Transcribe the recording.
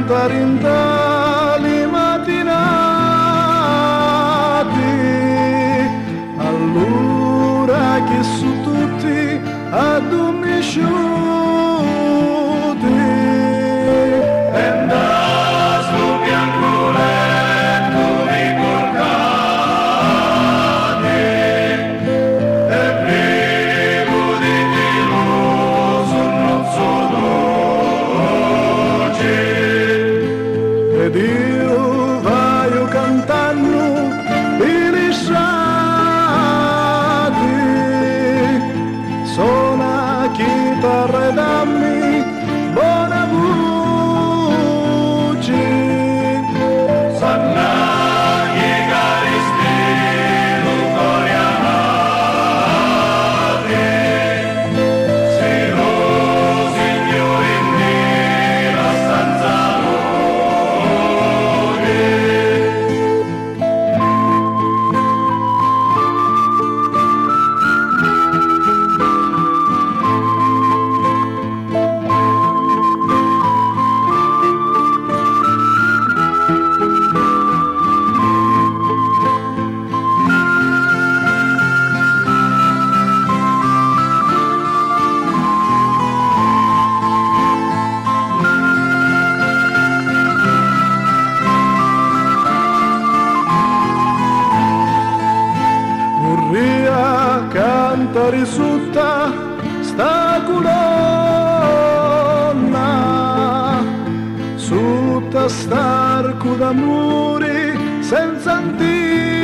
cantare in tali mattinati, allora che su tutti addormisciuti. Ed io vaio cantando i strati, suona chitarra e dammi buona voce. Sannaghi caristi lucorianati, se lo signore in la stanza. Vorria cantare sutta sta colonna, sutta st'arco d'amore senza antico.